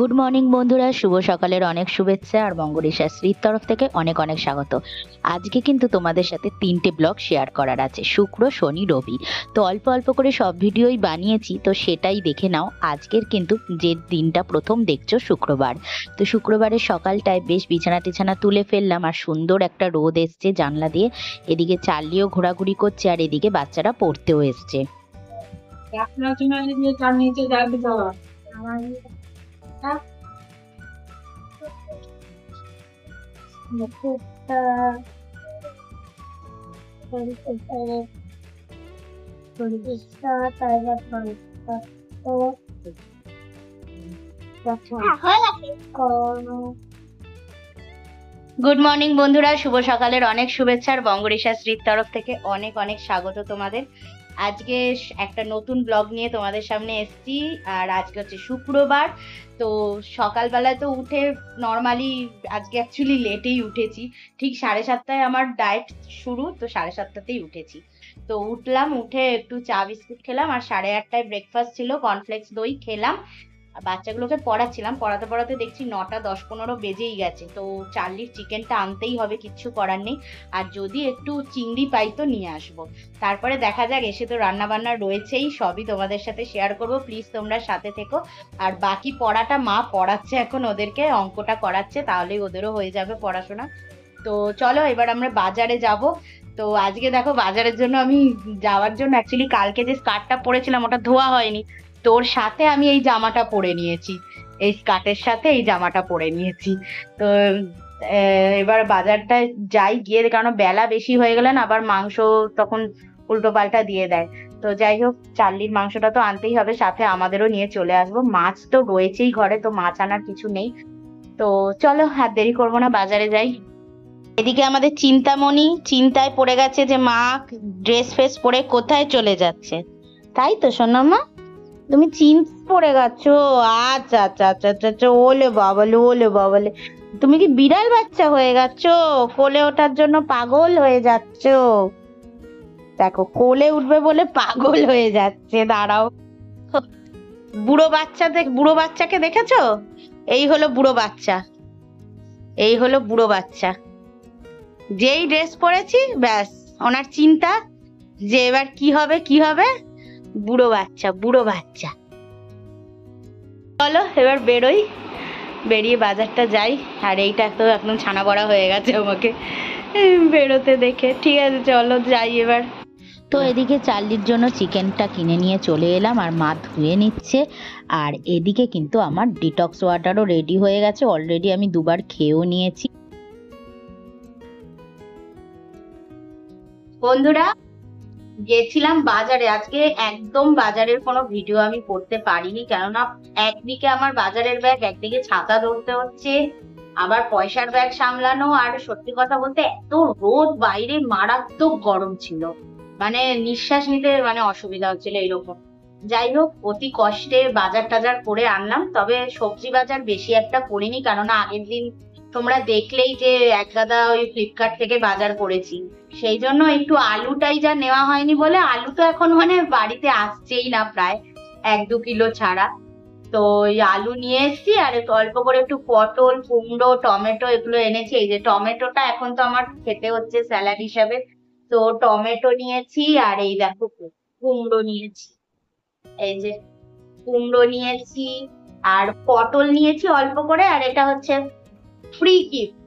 Good morning বন্ধুরা, শুভ সকালের অনেক শুভেচ্ছা আর বঙ্গরিশাশ্রীর তরফ থেকে অনেক অনেক স্বাগত। আজকে কিন্তু তোমাদের সাথে 3টে ব্লগ শেয়ার করার আছে, শুক্র, শনি, রবি। তো অল্প অল্প করে সব ভিডিওই বানিয়েছি, তো সেটাই দেখে নাও। আজকের কিন্তু যে দিনটা প্রথম দেখছো, শুক্রবার। তো শুক্রবারের সকালটায় বেশ বিছানা টিছানা তুলে ফেললাম, আর সুন্দর একটা রোদ এসছে জানলা দিয়ে। এদিকে চার্লিও ঘোরাঘুরি করছে, আর এদিকে বাচ্চারা পড়তেও এসছে। গুড মর্নিং বন্ধুরা, শুভ সকালের অনেক শুভেচ্ছা আর বঙ্গরিশাশ্রীর তরফ থেকে অনেক অনেক স্বাগত তোমাদের। আজকে একটা নতুন ব্লগ নিয়ে তোমাদের সামনে এসেছি, আর আজকে হচ্ছে শুক্রবার। তো সকালবেলায় তো উঠে নর্মালি আজকে অ্যাকচুয়ালি লেটেই উঠেছি, ঠিক 7:30টায় আমার ডায়েট শুরু, তো 7:30টাতেই উঠেছি। তো উঠলাম, উঠে একটু চা বিস্কুট খেলাম, আর 8:30টায় ব্রেকফাস্ট ছিল, কর্নফ্লেক্স দই খেলাম। বাচ্চাগুলোকে পড়াচ্ছিলাম, পড়াতে পড়াতে দেখছি 9টা 10-15 বেজেই গেছে। তো চার্লির চিকেনটা আনতেই হবে, কিচ্ছু করার নেই। আর যদি একটু চিংড়ি পাই তো নিয়ে আসবো, তারপরে দেখা যাক। এসে তো রান্না বান্না রয়েছেই, সবই তোমাদের সাথে শেয়ার করব, প্লিজ তোমরা সাথে থেকো। আর বাকি পড়াটা মা পড়াচ্ছে, এখন ওদেরকে অঙ্কটা করাচ্ছে, তাহলেই ওদেরও হয়ে যাবে পড়াশোনা। তো চলো এবার আমরা বাজারে যাব। তো আজকে দেখো, বাজারের জন্য আমি যাওয়ার জন্য অ্যাকচুয়ালি কালকে যে স্কার্টটা পরেছিলাম ওটা ধোয়া হয়নি, তোর সাথে আমি এই জামাটা পরে নিয়েছি, এই স্কার্টের সাথে এই জামাটা পরে নিয়েছি। তো এবার বাজারটায় যাই, গিয়ে কারণ বেলা বেশি হয়ে গেলে না আবার মাংস তখন উল্টো পাল্টা দিয়ে দেয়। তো যাই হোক, চার্লির মাংসটা তো আনতেই হবে, সাথে আমাদেরও নিয়ে চলে আসবো। মাছ তো রয়েছেই ঘরে, তো মাছ আনার কিছু নেই। তো চলো আর দেরি করবো না, বাজারে যাই। এদিকে আমাদের চিন্তামণি চিন্তায় পড়ে গেছে যে মা ড্রেস ফ্রেস পরে কোথায় চলে যাচ্ছে। তাই তো সোনামা, তুমি জিন্স পরে গেছো? আচ্ছা আচ্ছা আচ্ছা আচ্ছা আচ্ছা, ওলে বাবালে ওলে বাবালে, তুমি কি বিড়াল বাচ্চা হয়ে গেছো? কোলে ওঠার জন্য পাগল হয়ে যাচ্ছো। দেখো, কোলে উঠবে বলে পাগল হয়ে যাচ্ছে। দাঁড়াও, বুড়ো বাচ্চাকে দেখেছো? এই হলো বুড়ো বাচ্চা, এই হলো বুড়ো বাচ্চা। যেই ড্রেস পরেছি ব্যাস ওনার চিন্তা যে এবার কি হবে কি হবে। বুড়ো বাচ্চা, বুড়ো বাচ্চা। চলো এবার বেরোই, বেরিয়ে বাজারটা যাই। আর এইটা তো একদম ছানা বড়া হয়ে গেছে আমাকে বেরোতে দেখে। ঠিক আছে চলো যাই এবার। তো এদিকে চার্লির জন্য চিকেনটা কিনে নিয়ে চলে এলাম, আর মা ধুয়ে নিচ্ছে। আর এদিকে কিন্তু আমার ডিটক্স ওয়াটারও রেডি হয়ে গেছে, অলরেডি আমি 2বার খেয়েও নিয়েছি। বন্ধুরা, গেছিলাম বাজারে আজকে, একদম বাজারের কোনো ভিডিও আমি করতে পারিনি, কেননা একদিকে আমার বাজারের ব্যাগ, একদিকে ছাতা ধরতে হচ্ছে, আবার পয়সার ব্যাগ সামলানো। আর সত্যি কথা বলতে এত রোদ বাইরে, মারাত্মক গরম ছিল, মানে নিঃশ্বাস নিতে মানে অসুবিধা হচ্ছিল এরকম। যাই হোক, অতি কষ্টে বাজার টাজার করে আনলাম। তবে সবজি বাজার বেশি একটা করিনি, কেননা আগের দিন তোমরা দেখলেই যে এক গাদা ওই ফ্লিপকার্ট থেকে বাজার করেছি, সেই জন্য একটু আলুটাই যা নেওয়া হয়নি বলে। আলু তো এখন মানে বাড়িতে আসছেই না প্রায় 1-2 কিলো ছাড়া। তো ওই আলু নিয়ে এসেছি, আর অল্প করে একটু পটল, কুমড়ো, টমেটো এগুলো এনেছি। এই যে টমেটোটা এখন তো আমার খেতে হচ্ছে স্যালাড হিসাবে, তো টমেটো নিয়েছি। আর এই দেখো কুমড়ো নিয়েছি, এই যে কুমড়ো নিয়েছি, আর পটল নিয়েছি অল্প করে, আর এটা হচ্ছে ফ্রি গিফট।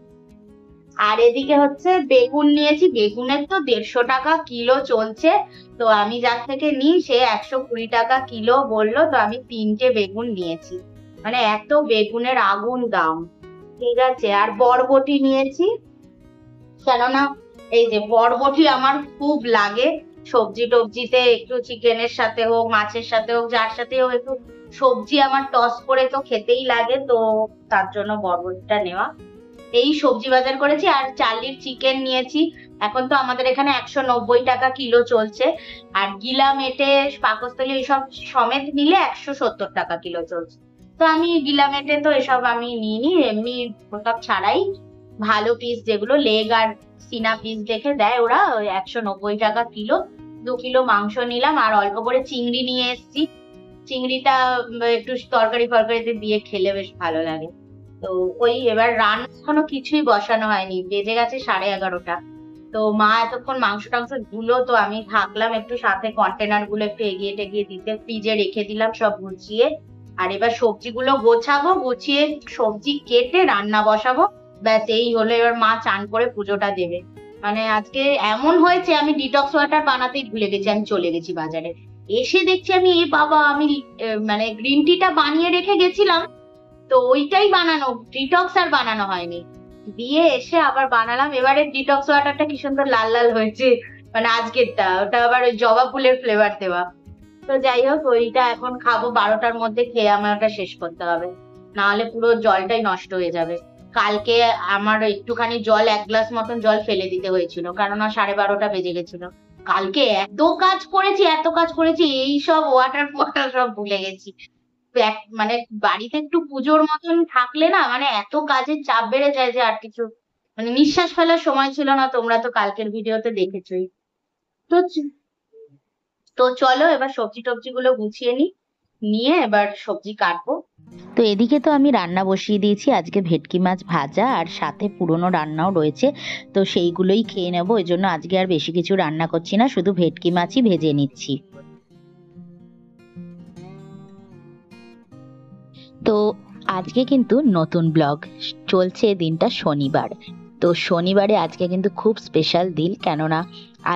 আর এদিকে হচ্ছে বেগুন নিয়েছি, বেগুনের তো 150 টাকা কিলো চলছে। তো আমি যার থেকে নিই সে 120 টাকা কিলো বললো, তো আমি 3টে বেগুন নিয়েছি। মানে এত বেগুনের আগুন দাম। ঠিক আছে, আর বরবটি নিয়েছি, কেননা এই যে বরবটি আমার খুব লাগে সবজি টবজিতে, একটু চিকেনের সাথে হোক, মাছের সাথে হোক, যার সাথে হোক, একটু সবজি আমার টস করে তো খেতেই লাগে, তো তার জন্য বরবটিটা নেওয়া। এই সবজি বাজার করেছি। আর চার্লির চিকেন নিয়েছি, এখন তো আমাদের এখানে 190 টাকা কিলো চলছে। আর গিলা মেটে, পাকস্থলী এইসব সমেত নিলে 170 টাকা কিলো চলছে। তো আমি গিলা মেটে তো এসব আমি নিইনি, এমনি ওসব ছাড়াই ভালো পিস যেগুলো লেগ আর সিনা পিস দেখে দেয় ওরা, ওই 190 টাকা কিলো। 2 কিলো মাংস নিলাম, আর অল্প করে চিংড়ি নিয়ে এসেছি। চিংড়িটা একটু তরকারি ফরকারিতে দিয়ে খেলে বেশ ভালো লাগে। তো ওই এবার রান্না এখনো কিছুই বসানো হয়নি, বেজে গেছে 11:30। তো মা এতক্ষণ মাংস টাংস ধুলো, তো আমি থাকলাম একটু সাথে, কন্টেনার গুলো একটু এগিয়ে টেগিয়ে দিতে, ফ্রিজে রেখে দিলাম সব গুছিয়ে। আর এবার সবজিগুলো গোছাবো, গুছিয়ে সবজি কেটে রান্না বসাবো, ব্যাস এই হলো। এবার মা চান করে পুজোটা দেবে। মানে আজকে এমন হয়েছে আমি ডিটক্স ওয়াটার বানাতেই ভুলে গেছি, আমি চলে গেছি বাজারে, এসে দেখছি আমি এ বাবা আমি মানে গ্রিন টিটা বানিয়ে রেখে গেছিলাম, তো ওইটাই বানানো, ডিটক্স আর বানানো হয়নি। দিয়ে এসে আবার বানালাম। এবারে ডিটক্স ওয়াটারটা কি সুন্দর লাল লাল হয়েছে, মানে আজকেরটা, ওটা আবার ওই জবা ফুলের ফ্লেভার দেওয়া। তো যাই হোক, ওইটা এখন খাবো 12টার মধ্যে, খেয়ে আমার ওটা শেষ করতে হবে, না হলে পুরো জলটাই নষ্ট হয়ে যাবে। কালকে আমার একটুখানি জল, 1 গ্লাস মতন জল ফেলে দিতে হয়েছিল, কারণ 12:30 বেজে গেছিল। কালকে এত কাজ করেছি, এই সব ওয়াটার সব ভুলে গেছি। মানে বাড়িতে একটু পুজোর মতন থাকলে না, মানে এত কাজের চাপ বেড়ে যায় যে আর কিছু, মানে নিঃশ্বাস ফেলার সময় ছিল না। তোমরা তো কালকের ভিডিওতে দেখেছোই। তো তো চলো এবার সবজি টবজি গুলো গুছিয়ে নিয়ে এবার সবজি কাটবো। তো এদিকে তো আমি রান্না বসিয়ে দিয়েছি, আজকে ভেটকি মাছ ভাজা আর সাথে পুরনো রান্নাও রয়েছে, তো সেইগুলোই খেয়ে নেবো। ওই জন্য আজকে আর বেশি কিছু রান্না করছি না, শুধু ভেটকি মাছই ভেজে নিচ্ছি। তো আজকে কিন্তু নতুন ব্লগ চলছে, দিনটা শনিবার। তো শনিবারে আজকে কিন্তু খুব স্পেশাল দিন, কেননা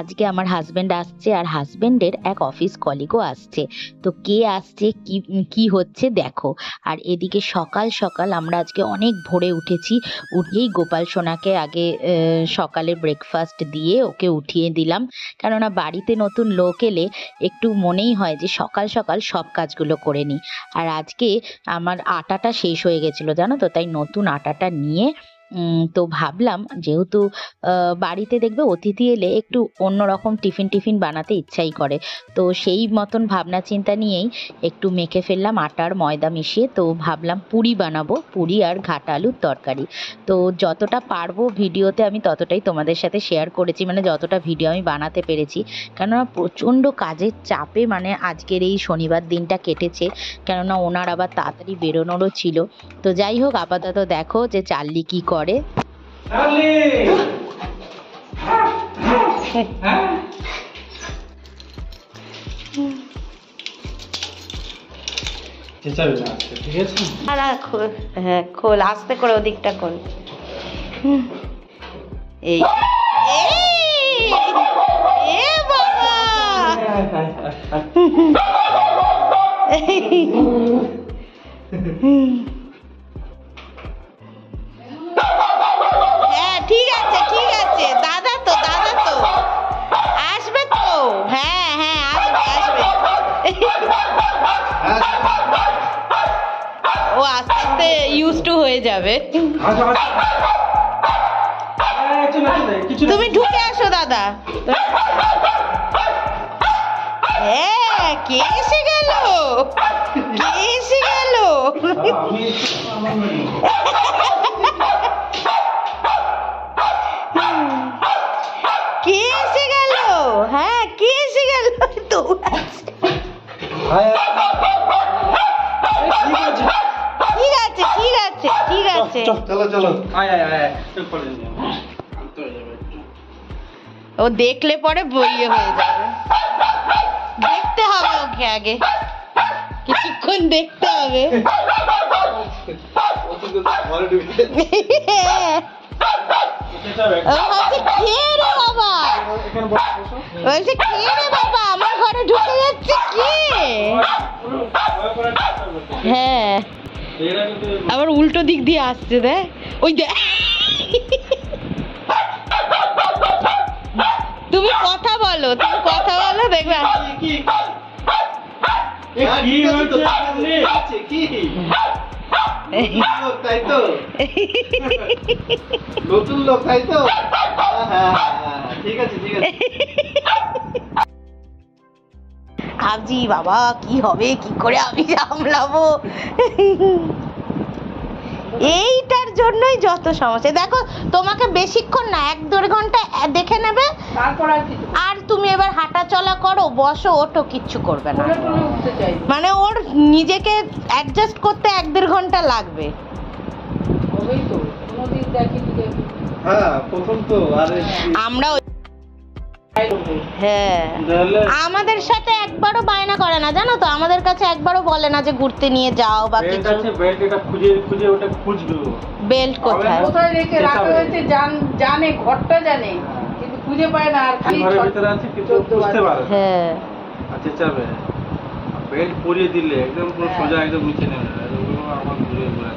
আজকে আমার হাজবেন্ড আসছে আর হাজবেন্ডের এক অফিস কলিগও আসছে। তো কে আসছে কি হচ্ছে দেখো। আর এদিকে সকাল সকাল আমরা আজকে অনেক ভোরে উঠেছি, উঠেই গোপাল সোনাকে আগে সকালে ব্রেকফাস্ট দিয়ে ওকে উঠিয়ে দিলাম, কেননা বাড়িতে নতুন লোক এলে একটু মনেই হয় যে সকাল সকাল সব কাজগুলো করে নিই। আর আজকে আমার আটাটা শেষ হয়ে গেছিলো জানো তো, তাই নতুন আটাটা নিয়ে তো ভাবলাম যেহেতু বাড়িতে দেখবে অতিথি এলে একটু অন্যরকম টিফিন বানাতে ইচ্ছাই করে, তো সেই মতন ভাবনা চিন্তা নিয়েই একটু মেখে ফেললাম আটার ময়দা মিশিয়ে। তো ভাবলাম পুরি বানাবো, পুরি আর ঘাটা আলুর তরকারি। তো যতটা পারবো ভিডিওতে আমি ততটাই তোমাদের সাথে শেয়ার করেছি, মানে যতটা ভিডিও আমি বানাতে পেরেছি, কেননা প্রচণ্ড কাজের চাপে মানে আজকের এই শনিবার দিনটা কেটেছে, কেননা ওনার আবার তাড়াতাড়ি বেরোনোরও ছিল। তো যাই হোক, আপাতত দেখো যে চার্লি কি করে। হ্যাঁ খোল, আস্তে করে ওদিকটা খোল। এই বাবা হ্যাঁ ঠিক আছে দাদা তো আসবে তো, হ্যাঁ আসবে ও আস্তে আস্তে ইউজ টু হয়ে যাবে। তুমি ঢুকে আসো দাদা। হ্যাঁ কে এসে গেল হ্যাঁ কে এসে গেল তো ঠিক আছে চলো ও দেখলে পরে বইয়ে হয়ে যাবে, দেখতে হবে ওকে আগে, কিছুক্ষণ দেখতে হবে। খেয়ে রে বাবা, বলছে খেয়ে রে বাবা, আমার ঘরে ঢুকে যাচ্ছে কে। হ্যাঁ আবার উল্টো দিক দিয়ে আসছে, দেখ ওই দেখ। তুমি কথা বলো দেখবে। নতুন লোক তাই তো, ঠিক আছে ভাবছি বাবা কি হবে, কি করে আমি সামলাবো, এইটার জন্যই যত সমস্যা। দেখো তোমাকে বেশিক্ষণ না, 1-1.5 ঘন্টা দেখে নেবে, তারপর আর তুমি এবার হাঁটা চলা করো, বসো ওঠো, কিচ্ছু করবে না। মানে ওর নিজেকে অ্যাডজাস্ট করতে 1-1.5 ঘন্টা লাগবে। হ্যাঁ প্রথম তো আরে আমরা হ্যাঁ আমাদের সাথে একবারও বায়না করে না জানো তো, আমাদের কাছে একবারও বলে না যে ঘুরতে নিয়ে যাও বা কিছু। বেল্ট এটা খুঁজে খুঁজে ওটা খুঁজবে। বেল্ট কোথায় কোথায় রেখে রাখা হয়েছে জানে, ঘরটা জানে, কিন্তু খুঁজে পায় না। আর খালি ঘরের ভিতরে আছে কিন্তু বুঝতে পারে না। হ্যাঁ আচ্ছা যাবে বেল্ট পরিয়ে দিলে একদম পুরো সোজা একদম নিচে নেমে যাবে। আমার ঘুরে ঘুরে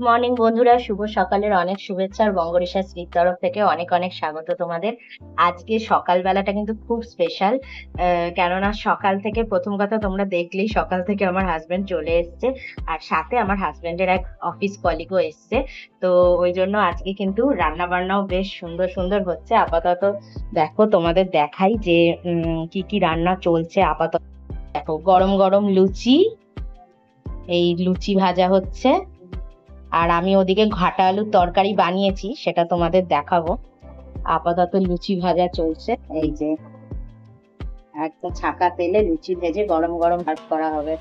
মর্নিং বন্ধুরা, শুভ সকালের অনেক শুভেচ্ছা আর বঙ্গরিশা শ্রীর তরফ থেকে অনেক অনেক স্বাগত তোমাদের। আজকে সকালবেলাটা কিন্তু খুব স্পেশাল, কেননা সকাল থেকে প্রথম কথা তোমরা দেখলেই সকাল থেকে আমার হাজবেন্ড চলে এসছে, আর সাথে আমার হাজবেন্ডের এক অফিস কলিগও এসছে। তো ওই জন্য আজকে কিন্তু রান্না বান্নাও বেশ সুন্দর সুন্দর হচ্ছে। আপাতত দেখো তোমাদের দেখাই যে কি কি রান্না চলছে। আপাতত দেখো গরম গরম লুচি, এই লুচি ভাজা হচ্ছে, আর আমি ওদিকে ঘাটা আলুর তরকারি বানিয়েছি, সেটা তোমাদের দেখাবো। আপাতত লুচি ভাজা চলছে, এই যে একটা ছাঁকা তেলে লুচি ভেজে গরম গরম ভাজ করা হবে।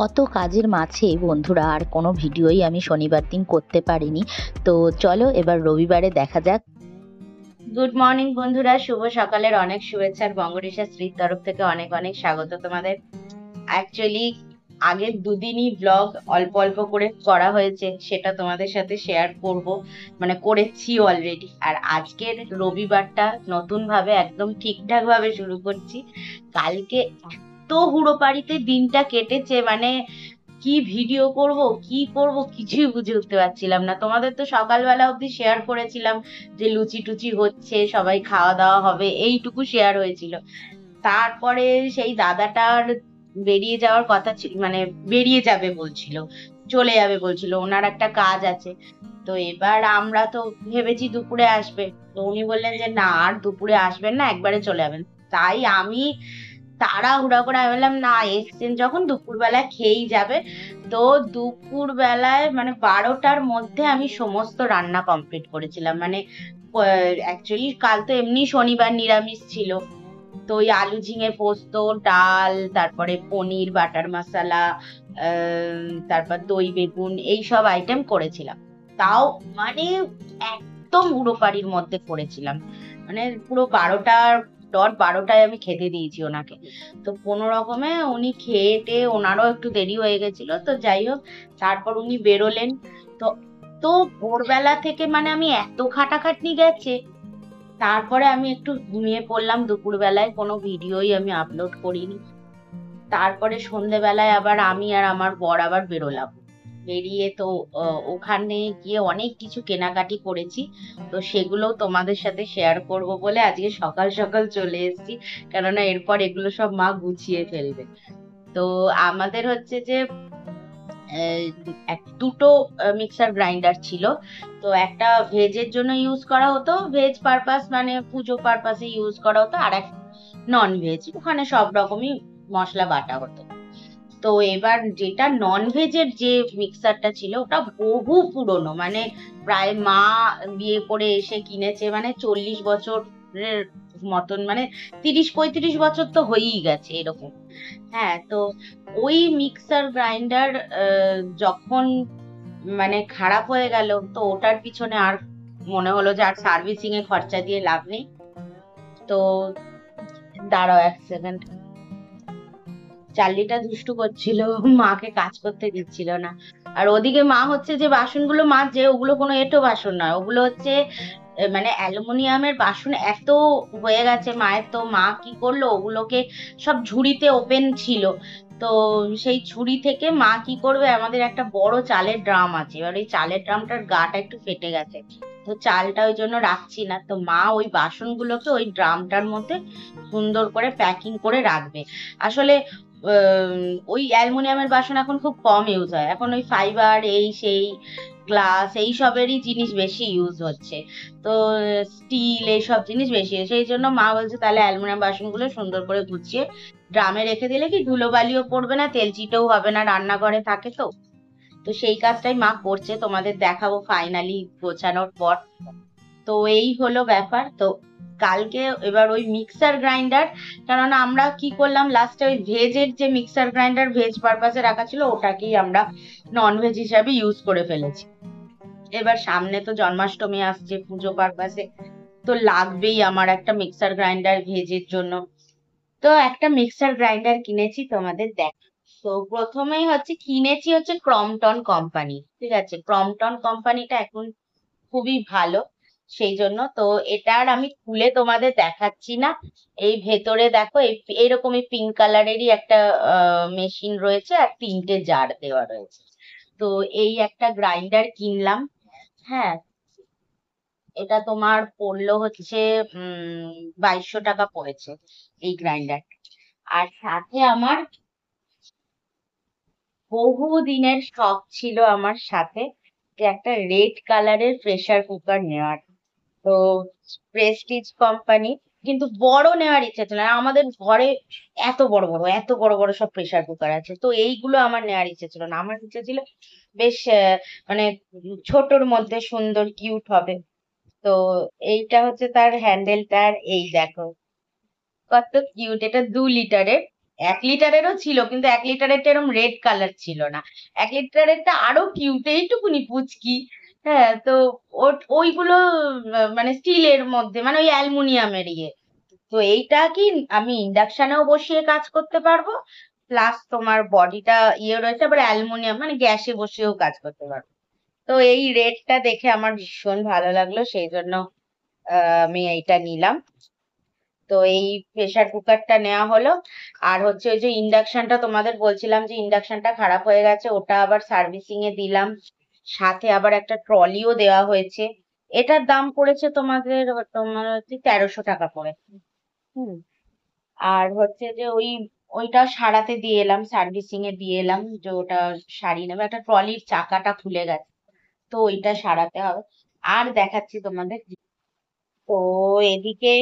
অত কাজের মাঝে বন্ধুরা আর কোনো ভিডিওই আমি শনিবার দিন করতে পারিনি। তো চলো এবার রবিবারে দেখা যাক। গুড মর্নিং বন্ধুরা, শুভ সকালের অনেক শুভেচ্ছা আর বঙ্গরিশা শ্রীর তরফ থেকে অনেক অনেক স্বাগত তোমাদের। অ্যাকচুয়ালি আগের দুদিনই ব্লগ অল্প অল্প করে করা হয়েছে, সেটা তোমাদের সাথে শেয়ার করব, মানে করেছি অলরেডি। আর আজকের রবিবারটা নতুন ভাবে একদম ঠিকঠাক ভাবে শুরু করছি। কালকে এত হুড়োপাড়িতে দিনটা কেটেছে, মানে কি ভিডিও করব কি করব কিছুই বুঝে উঠতে পারছিলাম না। তোমাদের তো সকালবেলা অবধি শেয়ার করেছিলাম যে লুচি টুচি হচ্ছে, সবাই খাওয়া দাওয়া হবে, এইটুকু শেয়ার হয়েছিল। তারপরে সেই দাদাটার বেরিয়ে যাওয়ার কথা ছিল, মানে বেরিয়ে যাবে বলছিল, চলে যাবে বলছিল, ওনার একটা কাজ আছে। তো এবার আমরা তো ভেবেছি দুপুরে আসবে, তো উনি বললেন যে না আর দুপুরে আসবেন না, একবারে চলে যাবেন। তাই আমি তাড়াহুড়া করে আমি বললাম না, এসছেন যখন দুপুরবেলা খেয়েই যাবে। তো দুপুর বেলায় মানে 12টার মধ্যে আমি সমস্ত রান্না কমপ্লিট করেছিলাম। মানে অ্যাকচুয়ালি কাল তো এমনি শনিবার নিরামিষ ছিল, তো ওই আলু ঝিঙে পোস্ত, ডাল, তারপরে পনির বাটার মশলা, তারপর দই বেগুন, এই সব আইটেম করেছিলাম। তাও মানে একদম হুড়োপাড়ির মধ্যে করেছিলাম, মানে পুরো 12টায় আমি খেতে দিয়েছি ওনাকে। তো কোনো রকমে উনি খেয়ে টেয়ে, ওনারও একটু দেরি হয়ে গেছিল, তো যাই হোক তারপর উনি বেরোলেন। তো তো ভোরবেলা থেকে মানে আমি এত খাটাখাটনি গেছে, তারপরে আমি একটু ঘুমিয়ে পড়লাম। দুপুরবেলায় কোনো ভিডিওই আমি আপলোড করিনি। তারপরে সন্ধেবেলায় আবার আমি আর আমার বর আবার বেরোলাম। বেরিয়ে তো ওখানে গিয়ে অনেক কিছু কেনাকাটি করেছি, তো সেগুলো তোমাদের সাথে শেয়ার করব বলে আজকে সকাল সকাল চলে এসেছি, কেননা এরপর এগুলো সব মা গুছিয়ে ফেলবে। তো আমাদের হচ্ছে যে দুটো মিক্সার গ্রাইন্ডার ছিল। তো একটা ভেজের জন্য ইউজ করা হতো, ভেজ পারপাস মানে পুজো পারপাসে ইউজ করা হতো, আর এক নন ভেজ, ওখানে সব রকমই মশলা বাটা হতো। তো এবার যেটা নন ভেজের যে মিক্সারটা ছিল ওটা বহু পুরনো, মানে প্রায় মা বিয়ে করে এসে কিনেছে, মানে 40 বছরের মতন, মানে 30-35 বছর তো হয়েই গেছে এরকম। হ্যাঁ, তো ওই মিক্সার গ্রাইন্ডার যখন মানে খারাপ হয়ে গেল, তো ওটার পিছনে আর মনে হলো যে আর সার্ভিসিং এ খরচা দিয়ে লাভ নেই। তো দাঁড়াও এক সেকেন্ড, চার্লিটা দুষ্টু করছিল, মাকে কাজ করতে দিচ্ছিল না। আর ওদিকে মা হচ্ছে যে বাসনগুলো মাজছে, ওগুলো কোনো এঁটো বাসন নয়, ওগুলো হচ্ছে মানে অ্যালুমিনিয়ামের বাসন এত হয়ে গেছে মায়ের। তো মা কি করলো, ওগুলোকে সব ঝুড়িতে ওপেন ছিল, তো সেই ঝুড়ি থেকে মা কি করবে, আমাদের একটা বড় চালের ড্রাম আছে, এবার ওই চালের ড্রামটার গাটা একটু ফেটে গেছে, তো চালটা ওই জন্য রাখছি না। তো মা ওই বাসনগুলোকে ওই ড্রামটার মধ্যে সুন্দর করে প্যাকিং করে রাখবে। আসলে ওই অ্যালুমিনিয়ামের বাসন এখন খুব কম ইউজ হয়, এখন ওই ফাইবার এই সেই গ্লাস এই সবেরই জিনিস বেশি ইউজ হচ্ছে, তো স্টিল এইসব জিনিস বেশি, সেই জন্য মা বলছে তাহলে অ্যালুমিনিয়াম বাসনগুলো সুন্দর করে গুছিয়ে ড্রামে রেখে দিলে কি ধুলোবালিও পড়বে না, তেল চিটেও হবে না, রান্নাঘরে থাকে তো। তো সেই কাজটাই মা করছে, তোমাদের দেখাবো ফাইনালি গোছানোর পর। তো এই হলো ব্যাপার। তো কালকে এবার ওই মিক্সার গ্রাইন্ডার, কারণ আমরা কি করলাম লাস্টে ওই ভেজের যে মিক্সার গ্রাইন্ডার ভেজ পারপাসে রাখা ছিল ওটাকেই আমরা নন ভেজ হিসাবে ইউজ করে ফেলেছি। এবার সামনে তো জন্মাষ্টমী আসছে পুজো পারপাসে, তো লাগবেই আমার একটা মিক্সার গ্রাইন্ডার ভেজের জন্য। তো একটা মিক্সার গ্রাইন্ডার কিনেছি, তোমাদের দেখ। তো প্রথমেই কিনেছি ক্রমটন কোম্পানি, ঠিক আছে। ক্রমটন কোম্পানিটা এখন খুবই ভালো, সেই জন্য তো এটা আর আমি খুলে তোমাদের দেখাচ্ছি না। এই ভেতরে দেখো এইরকমই পিঙ্ক কালারেরই একটা মেশিন রয়েছে আর 3টে জার দেওয়া রয়েছে। তো এই একটা গ্রাইন্ডার কিনলাম। হ্যাঁ, এটা তোমার পড়লো 2200 টাকা পড়েছে এই গ্রাইন্ডার। আর সাথে আমার বহু দিনের শখ ছিল আমার সাথে যে একটা রেড কালারের প্রেসার কুকার নেওয়ার। তো প্রেস্টিজ কোম্পানি, কিন্তু বড় নেওয়ার ইচ্ছা ছিল না আমাদের ঘরে। এত বড় বড় সব প্রেসার কুকার আছে, তো এইগুলো আমার নেওয়ার ইচ্ছে ছিল না। আমার ইচ্ছে ছিল বেশ মানে ছোটর মধ্যে সুন্দর কিউট হবে। তো এইটা তার হ্যান্ডেলটার, এই দেখো কত কিউট। এটা 2 লিটারের। 1 লিটারেরও ছিল, কিন্তু 1 লিটারেরটা এরকম রেড কালার ছিল না। 1 লিটারেরটা আরো কিউট, এইটুকুনি পুচকি। হ্যাঁ, তো ওইগুলো মানে স্টিলের মধ্যে, মানে ওই অ্যালুমিনিয়ামের ইয়ে। তো এইটা কি আমি ইন্ডাকশনেও বসিয়ে কাজ করতে পারবো, প্লাস তোমার বডিটা ইয়ে রয়েছে, আবার অ্যালুমিনিয়াম মানে গ্যাসে বসিয়েও কাজ করতে পারবো। তো এই রেডটা দেখে আমার ভীষণ ভালো লাগলো, সেই জন্য আমি এইটা নিলাম। তো এই প্রেসার কুকারটা নেওয়া হলো। আর ওই যে ইন্ডাকশনটা তোমাদের বলছিলাম যে ইন্ডাকশনটা খারাপ হয়ে গেছে, ওটা আবার সার্ভিসিং এ দিলাম। সাথে আবার একটা ট্রলিও দেওয়া হয়েছে। এটার দাম পড়েছে তোমাদের 1300 টাকা পড়েছে। হুম। আর যে ওইটা সারাতে দিয়ে এলাম, সার্ভিসিং এ দিয়ে এলাম, যে ওটা সারিয়ে নেবে। একটা ট্রলির চাকাটা খুলে গেছে, তো ওইটা সারাতে হবে। আর দেখাচ্ছি তোমাদের। তো এদিকে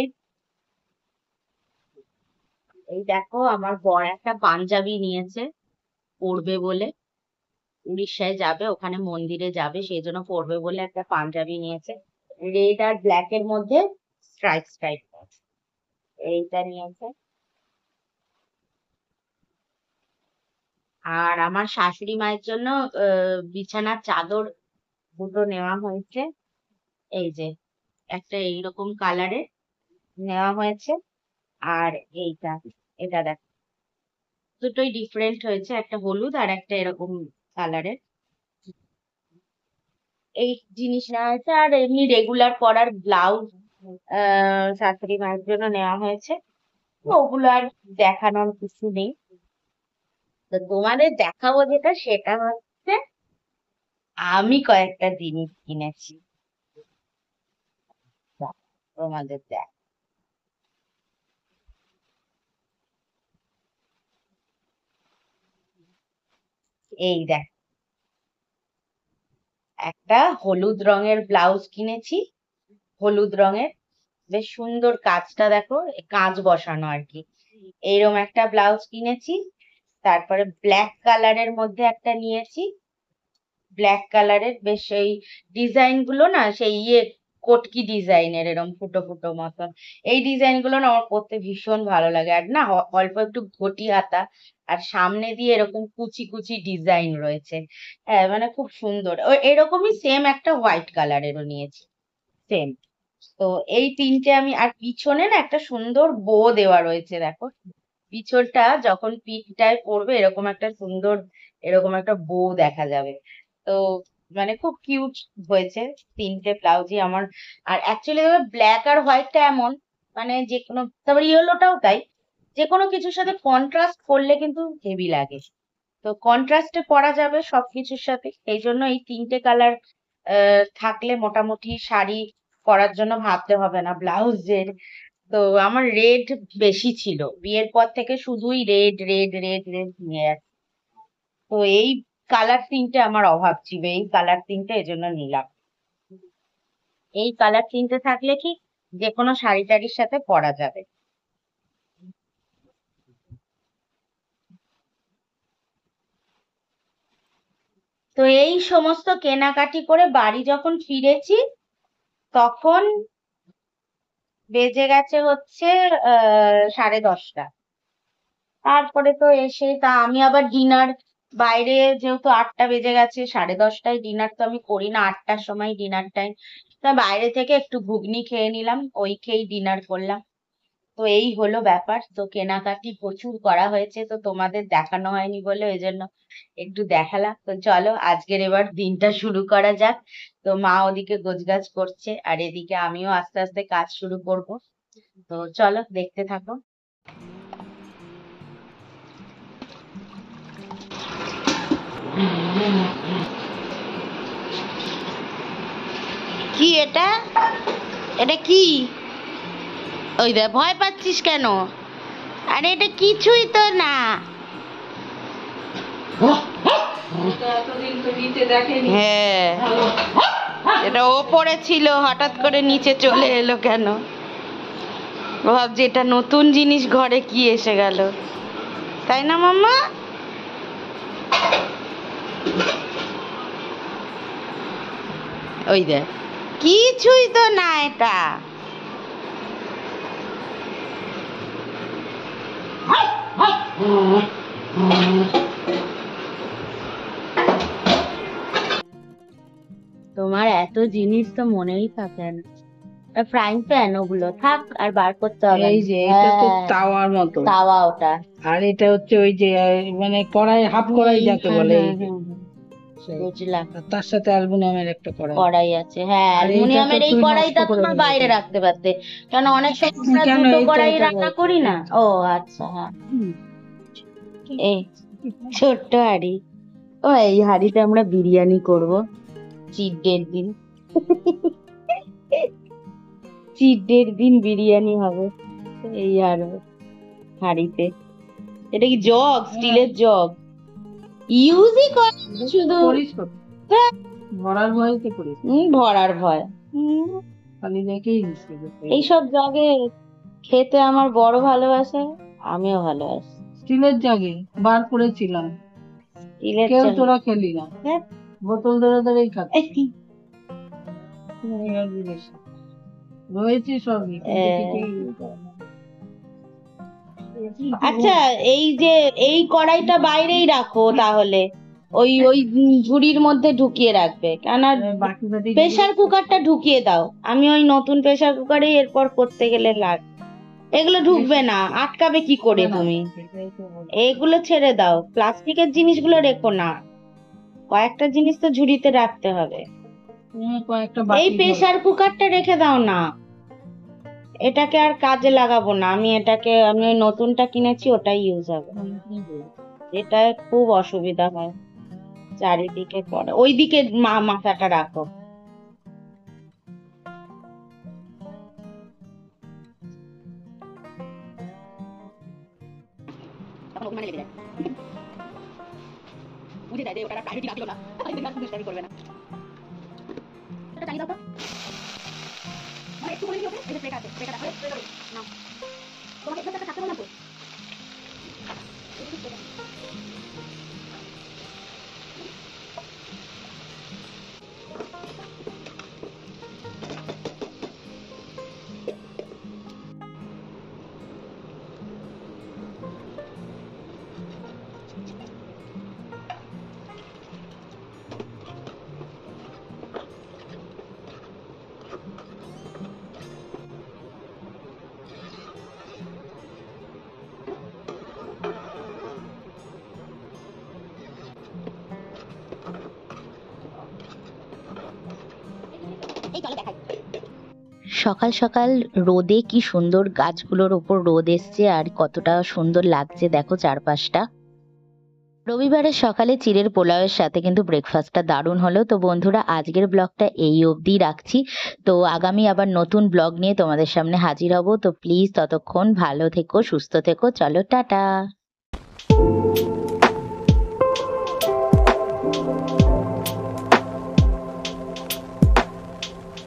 এই দেখো আমার বর একটা পাঞ্জাবি নিয়েছে পরবে বলে। উড়িষ্যায় যাবে, ওখানে মন্দিরে যাবে, সেই জন্য পরবে বলে একটা পাঞ্জাবি নিয়েছে। রেড আর ব্ল্যাক এর মধ্যে স্ট্রাইপ স্ট্রাইপ এইটা নিয়েছে। আর আমার শাশুড়ি মায়ের জন্য বিছানার চাদর দুটো নেওয়া হয়েছে। এই যে একটা এইরকম কালারের নেওয়া হয়েছে, আর এইটা, এটা দেখ, দুটোই ডিফারেন্ট হয়েছে, একটা হলুদ আর একটা এরকম কালারের। এই জিনিস নেওয়া হয়েছে। আর এমনি রেগুলার পরার ব্লাউজ শাশুড়ি মায়ের জন্য নেওয়া হয়েছে। তো ওগুলো আর দেখানোর কিছু নেই। তো তোমাদের দেখাবো যেটা, সেটা আমি কয়েকটা জিনিস কিনেছি। দাও, তোমাদের দেখ। এই দেখ, একটা হলুদ রঙের ব্লাউজ কিনেছি। হলুদ রঙের, বেশ সুন্দর, কাজটা দেখো, কাঁচ বসানো আর কি। এইরকম একটা ব্লাউজ কিনেছি। তারপরে ব্ল্যাক কালারের মধ্যে একটা নিয়েছি। ব্ল্যাক কালারের বেশ এই ডিজাইন গুলো না, সেই কটকি ডিজাইনের এরকম ফুটো ফুটো মতন। এই ডিজাইন গুলো না আমার পরতে ভীষণ ভালো লাগে। আর না অল্প একটু ঘটি হাতা, আর সামনে দিয়ে এরকম কুচি কুচি ডিজাইন রয়েছে। হ্যাঁ, মানে খুব সুন্দর। এরকমই সেম একটা হোয়াইট কালারেরও নিয়েছি, সেম। তো এই 3টে আমি, আর পিছনে না একটা সুন্দর বো দেওয়া রয়েছে দেখো। পিছনটা যখন পিঠটায় পড়বে এরকম একটা সুন্দর, এরকম একটা বো দেখা যাবে। তো মানে খুব কিউট হয়েছে 3টে ব্লাউজই আমার। আর অ্যাকচুয়ালি ব্ল্যাক আর হোয়াইটটা এমন, মানে যে কোনো, তারপর ইয়েলোটাও তাই, যে কোনো কিছুর সাথে কন্ট্রাস্ট করলে কিন্তু হেভি লাগে। তো কন্ট্রাস্টে পরা যাবে সবকিছুর সাথে, এই জন্য এই 3টে কালার থাকলে মোটামুটি শাড়ি পরার জন্য ভাবতে হবে না ব্লাউজের। তো আমার রেড বেশি ছিল, বিয়ের পর থেকে শুধুই রেড রেড রেড রেড নিয়ে যাচ্ছে। তো এই কালার 3টে আমার অভাব ছিল, এই কালার 3টে এজন্য নিলাম। এই কালার 3টে থাকলে কি যে কোনো শাড়ি টাড়ির সাথে পরা যাবে। তো এই সমস্ত কেনাকাটি করে বাড়ি যখন ফিরেছি তখন বেজে গেছে হচ্ছে 10:30। তারপরে তো এসে তা আমি আবার ডিনার বাইরে, যেহেতু 8টা বেজে গেছে, 10:30টায় ডিনার তো আমি করি না, 8টার সময় ডিনার টাইম। তা বাইরে থেকে একটু ঘুগনি খেয়ে নিলাম, ওই খেয়েই ডিনার করলাম। তো এই হলো ব্যাপার। তো কেনাকাটি প্রচুর করা হয়েছে, তো তোমাদের দেখানো হয়নি বলে ওই জন্য একটু দেখালাম। তো চলো আজকের এবার দিনটা শুরু করা যাক। তো মা ওদিকে গোছগাছ করছে আর এদিকে আমিও আস্তে আস্তে কাজ শুরু করব। তো চলো দেখতে থাকো। কি এটা? এটা কি? ওই দেখ, ভয় পাচ্ছিস কেন? আরে এটা কিছুই তো না। এটা এতদিন তো নিচে দেখেনি। হ্যাঁ, এটা ওপরে ছিল, হঠাৎ করে নিচে চলে এলো কেন? ও ভাবছি এটা নতুন জিনিস, ঘরে কি এসে গেল, তাই না মাম্মা? ওই দেখ, কিছুই তো না এটা। তোমার এত জিনিস তো মনেই থাকে না। ফ্রাইং প্যান ওগুলো থাক, আর বার করতে হবে এই না। যে এটা তো হ্যাঁ, তাওয়ার মতো, তাওয়া ওটা। আর এটা হচ্ছে ওই যে মানে কড়াই, হাফ কড়াই যাকে বলে, এই যে সেই। বুঝলাম। আর তার সাথে অ্যালুমিনিয়ামের একটা কড়াই। কড়াই আছে, হ্যাঁ, আর এইটা তো অ্যালুমিনিয়ামের এই তুই কড়াইটা নষ্ট করে তোমার দিলি বাইরে এটা। রাখতে পারতে, কারণ অনেক সময় আমরা কেন দুটো এইটা কড়াই এটা রান্না বলছি? করি না। ও আচ্ছা, হ্যাঁ। এই ছোট্ট হাঁড়ি। ও এই হাঁড়িতে আমরা বিরিয়ানি করব চিট ডের দিন। চিট ডের দিন বিরিয়ানি হবে এই আর হাঁড়িতে। এটা কি জগ? স্টিলের জগ ইউজই করে না, শুধু করিস কত? ভরার ভয়তে করিস, ভরার ভয়। খালি দেখেই এইসব জগে খেতে আমার বড় ভালোবাসে, আমিও ভালোবাসি। স্টিলের জাগে বার করেছিলাম, স্টিলের কেউ জগ। তোরা খেলি না, হ্যাঁ। বোতল ধরে ধরেই খাচ্ছি। রয়েছে সবই, কিন্তু কিছুই use করে না। আচ্ছা, এই যে এই কড়াইটা বাইরেই রাখো তাহলে, ওই ওই ঝুড়ির মধ্যে ঢুকিয়ে রাখবে, কেন বাকি বাকি প্রেসার কুকারটা ঢুকিয়ে দাও। আমি ওই নতুন প্রেসার কুকারে এরপর করতে গেলে লাগ, এগুলো ঢুকবে না, আটকাবে কি করে তুমি? এগুলো ছেড়ে দাও, প্লাস্টিকের জিনিসগুলো রেখো না, কয়েকটা জিনিস তো ঝুড়িতে রাখতে হবে। কয়েকটা এই প্রেসার কুকারটা রেখে দাও না, এটাকে আর কাজে লাগাবো না। আমি ওই নতুনটা কিনেছি, ওটাই ইউজ হবে। এটা খুব অসুবিধা হয়, চারিদিকে পড়ে। ওইদিকে মাথাটা রাখো। সকাল সকাল রোদে কি সুন্দর, গাছগুলোর ওপর রোদ এসছে আর কতটা সুন্দর লাগছে দেখো চারপাশটা। রবিবারের সকালে চিড়ের পোলাওয়ের সাথে কিন্তু ব্রেকফাস্টটা দারুণ হলো। তো বন্ধুরা, আজকের ব্লগটা এই অবধি রাখছি। তো আগামী আবার নতুন ব্লগ নিয়ে তোমাদের সামনে হাজির হব। তো প্লিজ ততক্ষণ ভালো থেকো, সুস্থ থেকো। চলো টাটা।